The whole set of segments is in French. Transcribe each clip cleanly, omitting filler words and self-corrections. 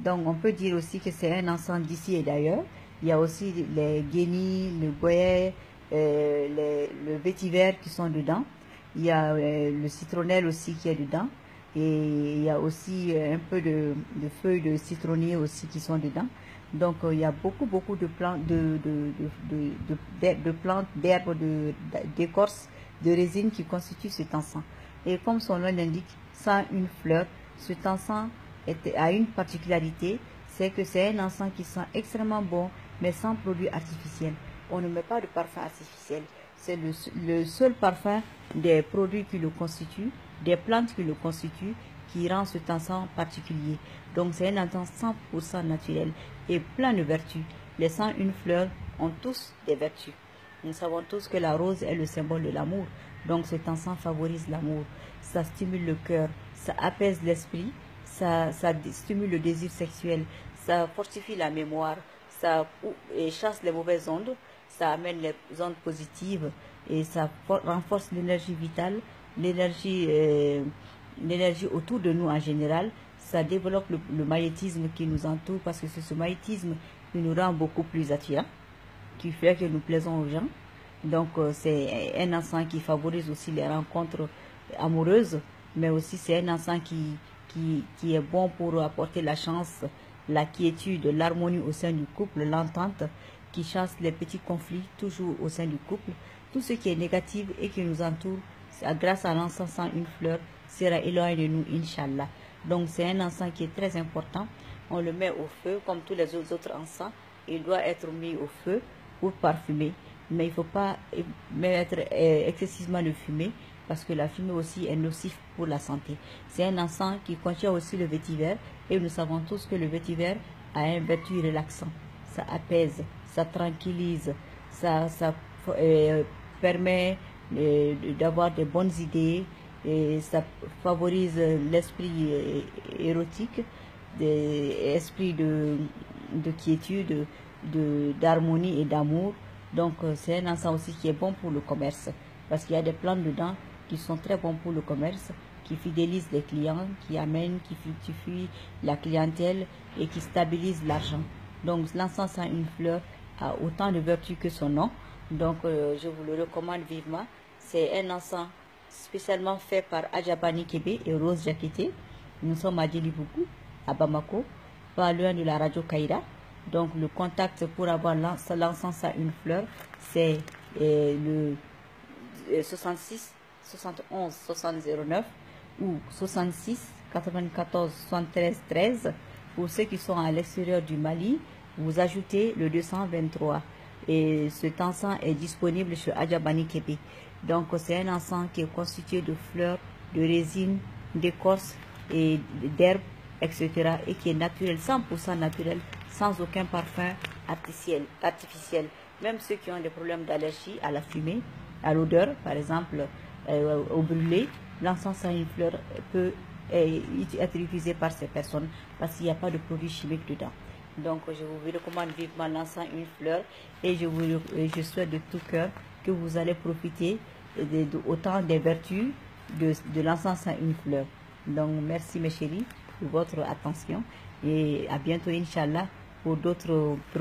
Donc on peut dire aussi que c'est un encens d'ici et d'ailleurs. Il y a aussi les guenilles, le goyer, le vétiver qui sont dedans. Il y a le citronnelle aussi qui est dedans. Et il y a aussi un peu de feuilles de citronnier aussi qui sont dedans. Donc il y a beaucoup de plantes, de plantes, d'herbes, d'écorces, de résine qui constituent cet encens. Et comme son nom l'indique, sans une fleur, cet encens a une particularité, c'est que c'est un encens qui sent extrêmement bon, mais sans produit artificiel. On ne met pas de parfum artificiel. C'est le seul parfum des produits qui le constituent, des plantes qui le constituent, qui rend cet encens particulier. Donc c'est un encens 100% naturel et plein de vertus. Les 101 fleurs ont tous des vertus. Nous savons tous que la rose est le symbole de l'amour. Donc cet encens favorise l'amour. Ça stimule le cœur, ça apaise l'esprit, ça stimule le désir sexuel, ça fortifie la mémoire, ça chasse les mauvaises ondes, ça amène les ondes positives et ça renforce l'énergie vitale, l'énergie autour de nous en général. Ça développe le magnétisme qui nous entoure parce que c'est ce magnétisme qui nous rend beaucoup plus attirants, qui fait que nous plaisons aux gens. Donc c'est un encens qui favorise aussi les rencontres amoureuses, mais aussi c'est un encens qui est bon pour apporter la chance, la quiétude, l'harmonie au sein du couple, l'entente, qui chasse les petits conflits toujours au sein du couple. Tout ce qui est négatif et qui nous entoure, grâce à l'encens 101 fleurs, sera éloigné de nous, Inch'Allah. Donc c'est un encens qui est très important. On le met au feu comme tous les autres encens. Il doit être mis au feu pour parfumer. Mais il ne faut pas mettre excessivement de fumée parce que la fumée aussi est nocive pour la santé. C'est un encens qui contient aussi le vétiver et nous savons tous que le vétiver a un vertu relaxant. Ça apaise, ça tranquillise, ça permet d'avoir de bonnes idées et ça favorise l'esprit érotique, l'esprit de quiétude, d'harmonie et d'amour. Donc c'est un encens aussi qui est bon pour le commerce parce qu'il y a des plantes dedans qui sont très bons pour le commerce, qui fidélisent les clients, qui amènent, qui fructifient la clientèle et qui stabilisent l'argent. Donc l'encens 101 fleurs a autant de vertus que son nom. Donc je vous le recommande vivement. C'est un encens spécialement fait par Adjabani Kébé et Rose Jakete. Nous sommes à Djelibougou, à Bamako, pas loin de la radio Kaïra. Donc le contact pour avoir l'encens à une fleur, c'est le 66 71 6009 ou 66 94 73 13. Pour ceux qui sont à l'extérieur du Mali, vous ajoutez le 223. Et cet encens est disponible chez Adjabani Kébé. Donc c'est un encens qui est constitué de fleurs, de résine, d'écorce et d'herbes, etc. et qui est naturel, 100% naturel, sans aucun parfum artificiel. Même ceux qui ont des problèmes d'allergie à la fumée, à l'odeur, par exemple, au brûlé, l'encens à une fleur peut être utilisé par ces personnes parce qu'il n'y a pas de produits chimiques dedans. Donc je vous recommande vivement l'encens une fleur et je souhaite de tout cœur que vous allez profiter autant des vertus de l'encens à une fleur. Donc merci mes chéris pour votre attention et à bientôt Inch'Allah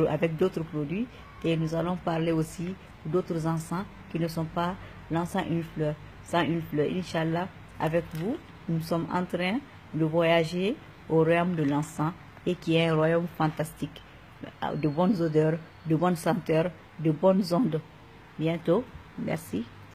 avec d'autres produits et nous allons parler aussi d'autres encens qui ne sont pas l'encens une fleur, sans une fleur. Inch'Allah, avec vous, nous sommes en train de voyager au royaume de l'encens et qui est un royaume fantastique, de bonnes odeurs, de bonnes senteurs, de bonnes ondes. Bientôt, merci.